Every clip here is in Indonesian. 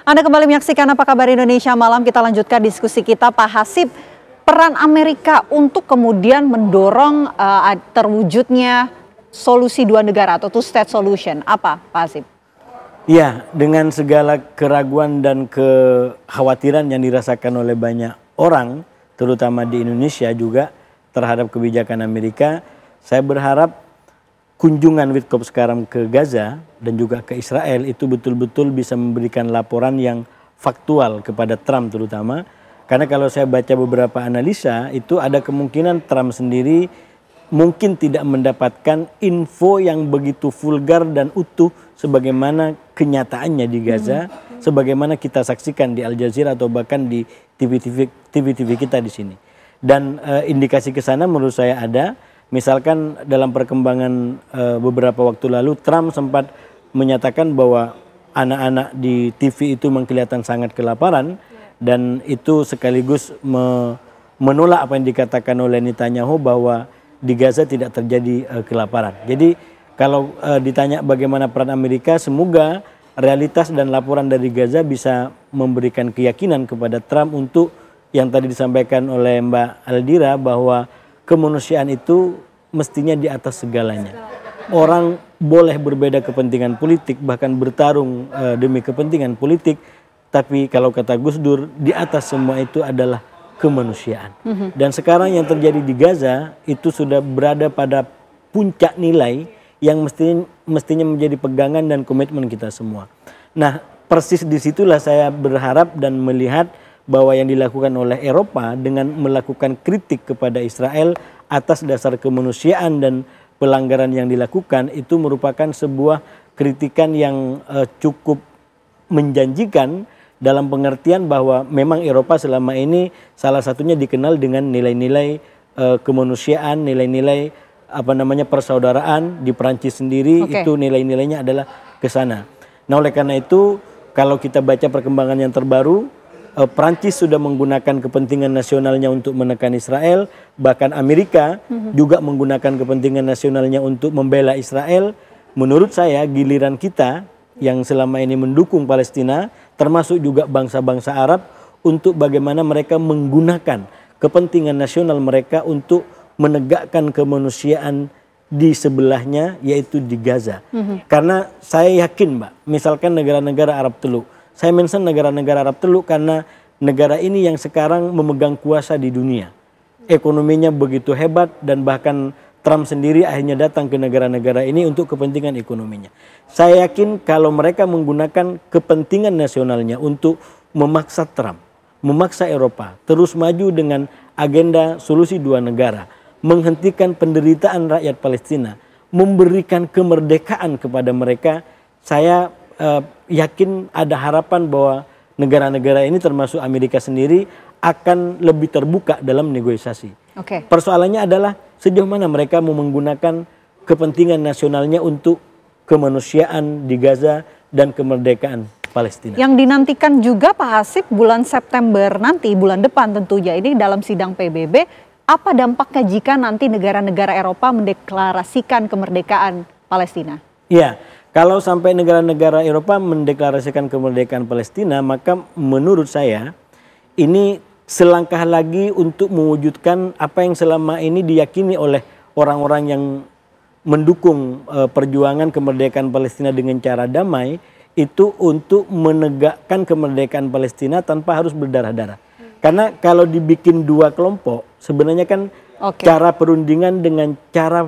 Anda kembali menyaksikan Apa Kabar Indonesia Malam. Kita lanjutkan diskusi kita, Pak Hasib. Peran Amerika untuk kemudian mendorong terwujudnya solusi dua negara atau two state solution. Apa, Pak Hasib? Ya, dengan segala keraguan dan kekhawatiran yang dirasakan oleh banyak orang, terutama di Indonesia juga terhadap kebijakan Amerika, saya berharap kunjungan Witkoff sekarang ke Gaza dan juga ke Israel itu betul-betul bisa memberikan laporan yang faktual kepada Trump terutama. Karena kalau saya baca beberapa analisa itu ada kemungkinan Trump sendiri mungkin tidak mendapatkan info yang begitu vulgar dan utuh sebagaimana kenyataannya di Gaza, sebagaimana kita saksikan di Al Jazeera atau bahkan di TV-TV kita di sini. Dan indikasi ke sana menurut saya ada. Misalkan dalam perkembangan beberapa waktu lalu Trump sempat menyatakan bahwa anak-anak di TV itu kelihatan sangat kelaparan dan itu sekaligus menolak apa yang dikatakan oleh Netanyahu bahwa di Gaza tidak terjadi kelaparan. Jadi kalau ditanya bagaimana peran Amerika, semoga realitas dan laporan dari Gaza bisa memberikan keyakinan kepada Trump untuk yang tadi disampaikan oleh Mbak Aldira bahwa kemanusiaan itu mestinya di atas segalanya. Orang boleh berbeda kepentingan politik, bahkan bertarung demi kepentingan politik, tapi kalau kata Gus Dur, di atas semua itu adalah kemanusiaan. Dan sekarang yang terjadi di Gaza itu sudah berada pada puncak nilai yang mestinya menjadi pegangan dan komitmen kita semua. Nah, persis disitulah saya berharap dan melihat bahwa yang dilakukan oleh Eropa dengan melakukan kritik kepada Israel atas dasar kemanusiaan dan pelanggaran yang dilakukan itu merupakan sebuah kritikan yang cukup menjanjikan dalam pengertian bahwa memang Eropa selama ini salah satunya dikenal dengan nilai-nilai kemanusiaan, nilai-nilai persaudaraan. Di Perancis sendiri itu nilai-nilainya adalah ke sana. Nah, oleh karena itu kalau kita baca perkembangan yang terbaru, Prancis sudah menggunakan kepentingan nasionalnya untuk menekan Israel, bahkan Amerika juga menggunakan kepentingan nasionalnya untuk membela Israel. Menurut saya giliran kita yang selama ini mendukung Palestina, termasuk juga bangsa-bangsa Arab, untuk bagaimana mereka menggunakan kepentingan nasional mereka untuk menegakkan kemanusiaan di sebelahnya, yaitu di Gaza. Karena saya yakin, Mbak, misalkan negara-negara Arab Teluk, saya mention negara-negara Arab Teluk karena negara ini yang sekarang memegang kuasa di dunia. Ekonominya begitu hebat dan bahkan Trump sendiri akhirnya datang ke negara-negara ini untuk kepentingan ekonominya. Saya yakin kalau mereka menggunakan kepentingan nasionalnya untuk memaksa Trump, memaksa Eropa terus maju dengan agenda solusi dua negara, menghentikan penderitaan rakyat Palestina, memberikan kemerdekaan kepada mereka, saya yakin ada harapan bahwa negara-negara ini termasuk Amerika sendiri akan lebih terbuka dalam negosiasi. Persoalannya adalah sejauh mana mereka mau menggunakan kepentingan nasionalnya untuk kemanusiaan di Gaza dan kemerdekaan Palestina. Yang dinantikan juga Pak Hasib bulan September nanti, bulan depan tentunya ini dalam sidang PBB, apa dampaknya jika nanti negara-negara Eropa mendeklarasikan kemerdekaan Palestina? Iya. Kalau sampai negara-negara Eropa mendeklarasikan kemerdekaan Palestina, maka menurut saya ini selangkah lagi untuk mewujudkan apa yang selama ini diyakini oleh orang-orang yang mendukung perjuangan kemerdekaan Palestina dengan cara damai, itu untuk menegakkan kemerdekaan Palestina tanpa harus berdarah-darah. Karena kalau dibikin dua kelompok, sebenarnya kan cara perundingan dengan cara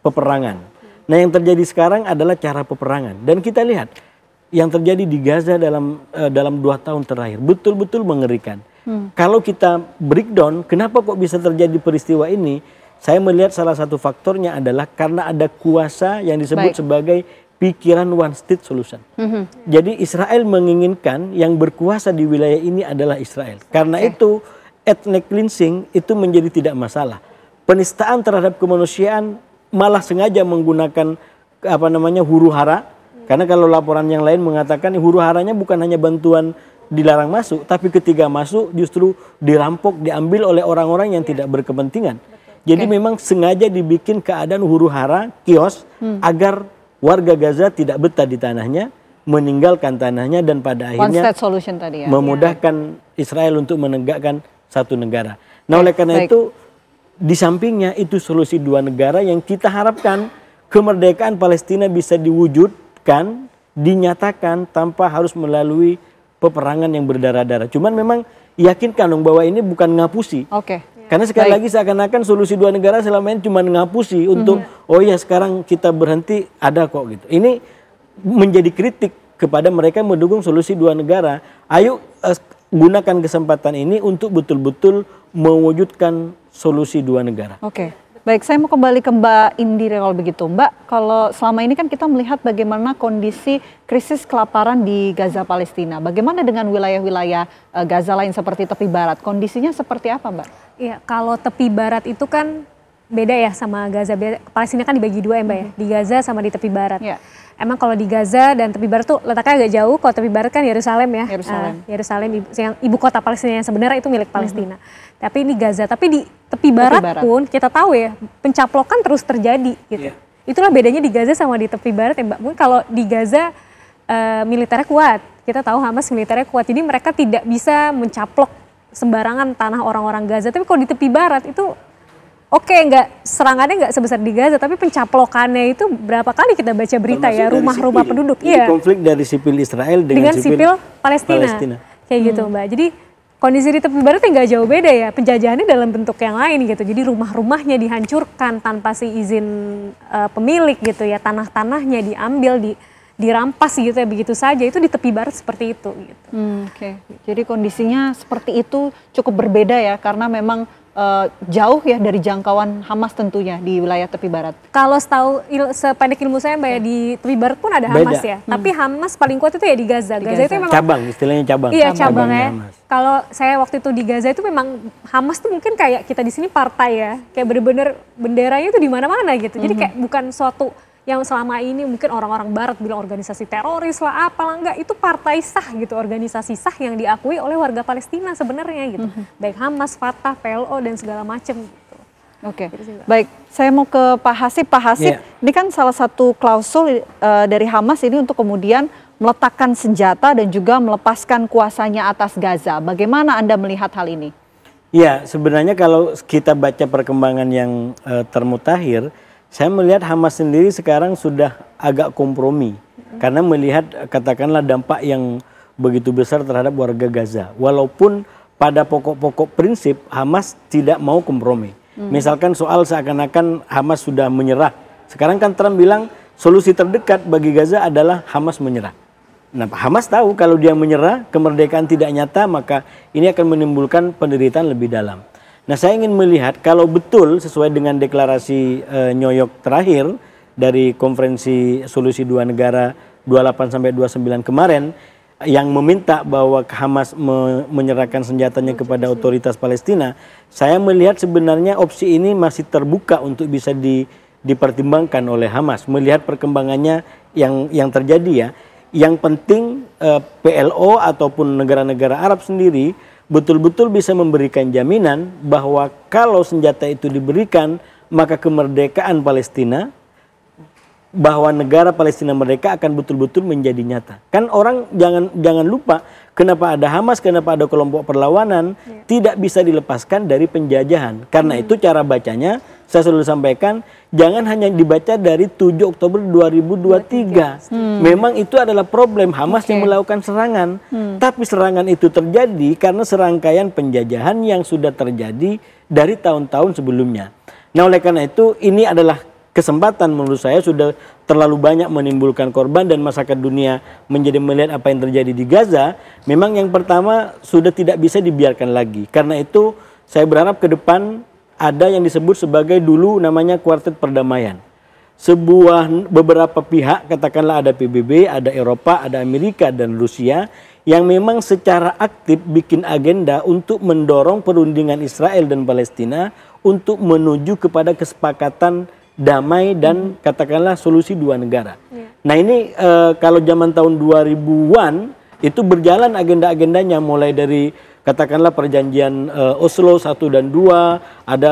peperangan. Nah, yang terjadi sekarang adalah cara peperangan. Dan kita lihat yang terjadi di Gaza dalam 2 tahun terakhir betul-betul mengerikan. Kalau kita breakdown, kenapa kok bisa terjadi peristiwa ini? Saya melihat salah satu faktornya adalah karena ada kuasa yang disebut sebagai pikiran one state solution. Jadi Israel menginginkan yang berkuasa di wilayah ini adalah Israel. Karena itu ethnic cleansing itu menjadi tidak masalah. Penistaan terhadap kemanusiaan malah sengaja menggunakan huru hara, karena kalau laporan yang lain mengatakan huru haranya bukan hanya bantuan dilarang masuk, tapi ketika masuk justru dirampok, diambil oleh orang-orang yang tidak berkepentingan. Jadi memang sengaja dibikin keadaan huru hara, kios, agar warga Gaza tidak betah di tanahnya, meninggalkan tanahnya dan pada One akhirnya state solution tadi ya. memudahkan Israel untuk menegakkan satu negara. Nah, oleh karena itu di sampingnya itu solusi dua negara yang kita harapkan kemerdekaan Palestina bisa diwujudkan, dinyatakan tanpa harus melalui peperangan yang berdarah-darah. Cuman memang yakinkan dong bahwa ini bukan ngapusi. Oke. Karena sekali lagi seakan-akan solusi dua negara selama ini cuma ngapusi untuk oh ya sekarang kita berhenti ada kok gitu. Ini menjadi kritik kepada mereka yang mendukung solusi dua negara. Ayo gunakan kesempatan ini untuk betul-betul mewujudkan solusi dua negara. Oke. Baik, saya mau kembali ke Mbak Indira kalau begitu. Mbak, kalau selama ini kan kita melihat bagaimana kondisi krisis kelaparan di Gaza Palestina. Bagaimana dengan wilayah-wilayah Gaza lain seperti tepi barat? Kondisinya seperti apa, Mbak? Iya, kalau tepi barat itu kan beda ya sama Gaza. Palestina kan dibagi dua ya Mbak ya, di Gaza sama di tepi barat. Ya. Emang kalau di Gaza dan tepi barat tuh letaknya agak jauh. Kalau tepi barat kan Yerusalem ya. Yerusalem. Yang ibu kota Palestina yang sebenarnya itu milik Palestina. Tapi ini Gaza. Tapi di tepi barat pun kita tahu ya pencaplokan terus terjadi gitu. Itulah bedanya di Gaza sama di tepi barat ya Mbak. Mungkin kalau di Gaza militernya kuat. Kita tahu Hamas militernya kuat. Jadi mereka tidak bisa mencaplok sembarangan tanah orang-orang Gaza. Tapi kalau di tepi barat itu serangannya nggak sebesar di Gaza, tapi pencaplokannya itu berapa kali kita baca berita ya, rumah-rumah penduduk. Iya. Konflik dari sipil Israel dengan sipil Palestina. Kayak gitu Mbak. Jadi kondisi di tepi barat nggak jauh beda ya, penjajahannya dalam bentuk yang lain gitu. Jadi rumah-rumahnya dihancurkan tanpa izin pemilik gitu ya, tanah-tanahnya diambil, dirampas gitu ya, begitu saja. Itu di tepi barat seperti itu gitu. Oke. Jadi kondisinya seperti itu cukup berbeda ya, karena memang jauh ya dari jangkauan Hamas tentunya di wilayah tepi barat. Kalau sependek ilmu saya Mbak ya, di tepi barat pun ada Hamas ya. Tapi Hamas paling kuat itu ya di Gaza. Gaza itu memang cabang, istilahnya cabang. Iya, cabang ya. Kalau saya waktu itu di Gaza itu memang Hamas tuh mungkin kayak kita di sini partai ya. Kayak bener-bener benderanya itu di mana-mana gitu. Jadi kayak bukan suatu yang selama ini mungkin orang-orang barat bilang organisasi teroris lah apalah, enggak, itu partai sah gitu, organisasi sah yang diakui oleh warga Palestina sebenarnya gitu. Baik Hamas, Fatah, PLO dan segala macam gitu. Oke. Baik, saya mau ke Pak Hasib. Pak Hasib, ini kan salah satu klausul dari Hamas ini untuk kemudian meletakkan senjata dan juga melepaskan kuasanya atas Gaza. Bagaimana Anda melihat hal ini? Ya, sebenarnya kalau kita baca perkembangan yang termutakhir, saya melihat Hamas sendiri sekarang sudah agak kompromi karena melihat katakanlah dampak yang begitu besar terhadap warga Gaza. Walaupun pada pokok-pokok prinsip Hamas tidak mau kompromi. Misalkan soal seakan-akan Hamas sudah menyerah. Sekarang kan Trump bilang solusi terdekat bagi Gaza adalah Hamas menyerah. Nah, Hamas tahu kalau dia menyerah, kemerdekaan tidak nyata, maka ini akan menimbulkan penderitaan lebih dalam. Nah, saya ingin melihat kalau betul sesuai dengan deklarasi New York terakhir dari konferensi solusi dua negara 28 sampai 29 kemarin yang meminta bahwa Hamas menyerahkan senjatanya kepada otoritas Palestina, saya melihat sebenarnya opsi ini masih terbuka untuk bisa dipertimbangkan oleh Hamas melihat perkembangannya yang terjadi ya. Yang penting PLO ataupun negara-negara Arab sendiri betul-betul bisa memberikan jaminan bahwa kalau senjata itu diberikan, maka kemerdekaan Palestina, bahwa negara Palestina mereka akan betul-betul menjadi nyata. Kan orang jangan lupa kenapa ada Hamas, kenapa ada kelompok perlawanan, tidak bisa dilepaskan dari penjajahan. Karena itu cara bacanya, saya selalu sampaikan, jangan hanya dibaca dari 7 Oktober 2023. Memang itu adalah problem Hamas yang melakukan serangan. Tapi serangan itu terjadi karena serangkaian penjajahan yang sudah terjadi dari tahun-tahun sebelumnya. Nah, oleh karena itu ini adalah kesempatan menurut saya, sudah terlalu banyak menimbulkan korban dan masyarakat dunia menjadi melihat apa yang terjadi di Gaza. Memang yang pertama sudah tidak bisa dibiarkan lagi. Karena itu saya berharap ke depan ada yang disebut sebagai dulu namanya kuartet perdamaian. Beberapa pihak, katakanlah ada PBB, ada Eropa, ada Amerika dan Rusia, yang memang secara aktif bikin agenda untuk mendorong perundingan Israel dan Palestina untuk menuju kepada kesepakatan damai dan katakanlah solusi dua negara. Nah ini kalau zaman tahun 2000-an itu berjalan agenda-agendanya, mulai dari katakanlah perjanjian Oslo 1 dan 2, ada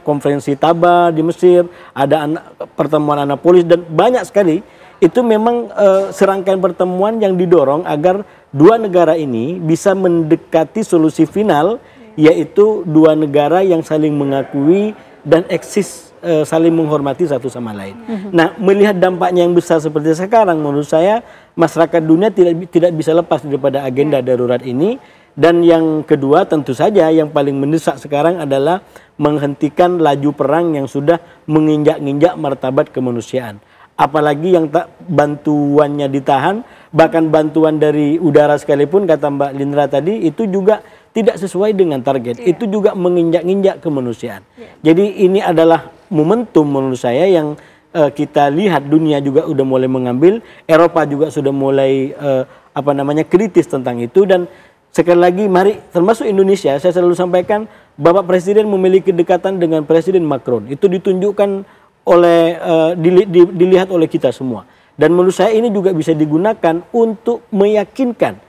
konferensi Taba di Mesir, ada pertemuan Annapolis dan banyak sekali itu memang serangkaian pertemuan yang didorong agar dua negara ini bisa mendekati solusi final, yaitu dua negara yang saling mengakui dan eksis saling menghormati satu sama lain. Nah, melihat dampaknya yang besar seperti sekarang, menurut saya masyarakat dunia tidak bisa lepas daripada agenda darurat ini. Dan yang kedua tentu saja yang paling mendesak sekarang adalah menghentikan laju perang yang sudah menginjak-injak martabat kemanusiaan. Apalagi yang tak bantuannya ditahan, bahkan bantuan dari udara sekalipun, kata Mbak Lindra tadi, itu juga tidak sesuai dengan target. Itu juga menginjak-injak kemanusiaan. Jadi ini adalah momentum menurut saya yang kita lihat dunia juga sudah mulai mengambil, Eropa juga sudah mulai kritis tentang itu. Dan sekali lagi mari, termasuk Indonesia, saya selalu sampaikan Bapak Presiden memiliki kedekatan dengan Presiden Macron. Itu ditunjukkan oleh dilihat oleh kita semua. Dan menurut saya ini juga bisa digunakan untuk meyakinkan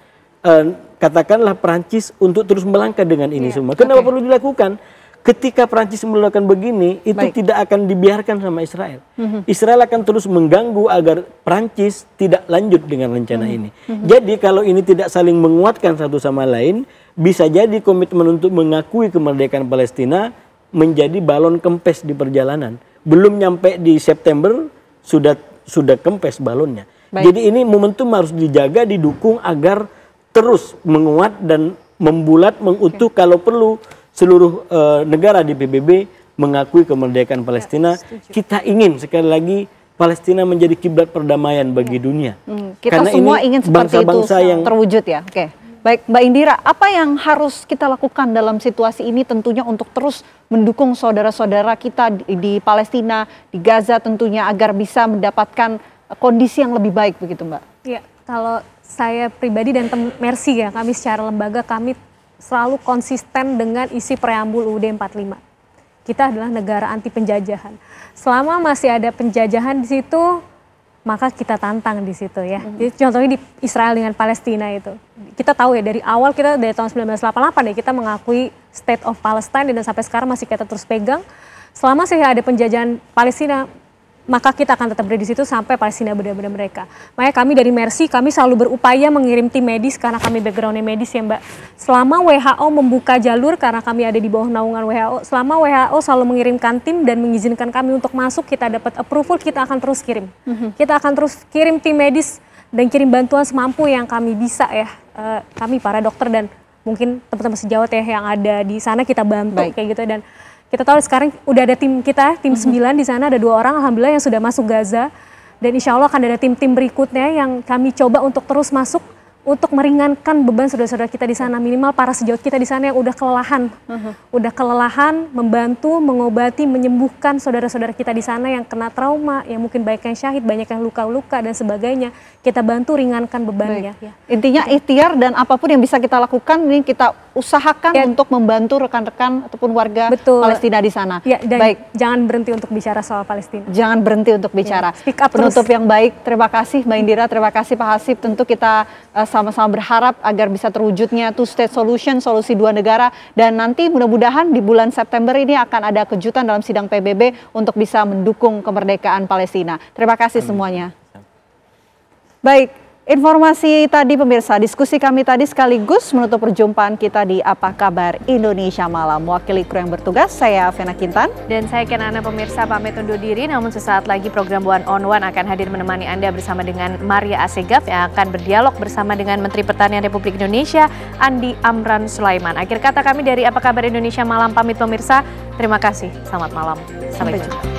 katakanlah Perancis untuk terus melangkah dengan ini semua. Kenapa perlu dilakukan? Ketika Perancis melakukan begini, itu tidak akan dibiarkan sama Israel. Israel akan terus mengganggu agar Perancis tidak lanjut dengan rencana ini. Jadi kalau ini tidak saling menguatkan satu sama lain, bisa jadi komitmen untuk mengakui kemerdekaan Palestina menjadi balon kempes di perjalanan. Belum nyampe di September, sudah kempes balonnya. Jadi ini momentum harus dijaga, didukung agar terus menguat dan membulat, mengutuh kalau perlu seluruh negara di PBB mengakui kemerdekaan Palestina. Kita ingin sekali lagi Palestina menjadi kiblat perdamaian bagi dunia. Kita karena semua ingin seperti itu yang terwujud ya. Oke. Baik, Mbak Indira, apa yang harus kita lakukan dalam situasi ini tentunya untuk terus mendukung saudara-saudara kita di Palestina, di Gaza tentunya agar bisa mendapatkan kondisi yang lebih baik begitu, Mbak? Ya, kalau saya pribadi dan Mercy ya, kami secara lembaga kami selalu konsisten dengan isi preambul UUD 45. Kita adalah negara anti penjajahan. Selama masih ada penjajahan di situ, maka kita tantang di situ ya. Jadi contohnya di Israel dengan Palestina itu. Kita tahu ya dari awal kita dari tahun 1988 ya kita mengakui State of Palestine dan sampai sekarang masih kita terus pegang. Selama masih ada penjajahan Palestina, maka kita akan tetap berada di situ sampai Palestina benar-benar mereka. Makanya kami dari Mercy, kami selalu berupaya mengirim tim medis karena kami backgroundnya medis ya Mbak. Selama WHO membuka jalur karena kami ada di bawah naungan WHO, selama WHO selalu mengirimkan tim dan mengizinkan kami untuk masuk, kita dapat approval, kita akan terus kirim. Kita akan terus kirim tim medis dan kirim bantuan semampu yang kami bisa ya. Kami para dokter dan mungkin teman-teman sejawat ya yang ada di sana kita bantu kayak gitu. Dan kita tahu sekarang udah ada tim kita, tim 9 di sana, ada 2 orang alhamdulillah yang sudah masuk Gaza. Dan insya Allah akan ada tim-tim berikutnya yang kami coba untuk terus masuk untuk meringankan beban saudara-saudara kita di sana. Minimal para sejawat kita di sana yang udah kelelahan. Udah kelelahan, membantu, mengobati, menyembuhkan saudara-saudara kita di sana yang kena trauma, yang mungkin banyak yang syahid, banyak yang luka-luka dan sebagainya. Kita bantu ringankan bebannya. Ya. Intinya ikhtiar dan apapun yang bisa kita lakukan ini kita usahakan untuk membantu rekan-rekan ataupun warga Palestina di sana. Ya, dan jangan berhenti untuk bicara soal Palestina. Jangan berhenti untuk bicara. Speak up penutup terus. Yang baik. Terima kasih Mbak Indira, terima kasih Pak Hasib. Tentu kita sama-sama berharap agar bisa terwujudnya two state solution, solusi dua negara. Dan nanti mudah-mudahan di bulan September ini akan ada kejutan dalam sidang PBB untuk bisa mendukung kemerdekaan Palestina. Terima kasih semuanya. Baik, informasi tadi pemirsa, diskusi kami tadi sekaligus menutup perjumpaan kita di Apa Kabar Indonesia Malam. Mewakili kru yang bertugas, saya Vena Kintan. Dan saya Kenana pemirsa pamit undur diri, namun sesaat lagi program One on One akan hadir menemani Anda bersama dengan Maria Asegaf yang akan berdialog bersama dengan Menteri Pertanian Republik Indonesia, Andi Amran Sulaiman. Akhir kata kami dari Apa Kabar Indonesia Malam pamit pemirsa, terima kasih, selamat malam, sampai jumpa.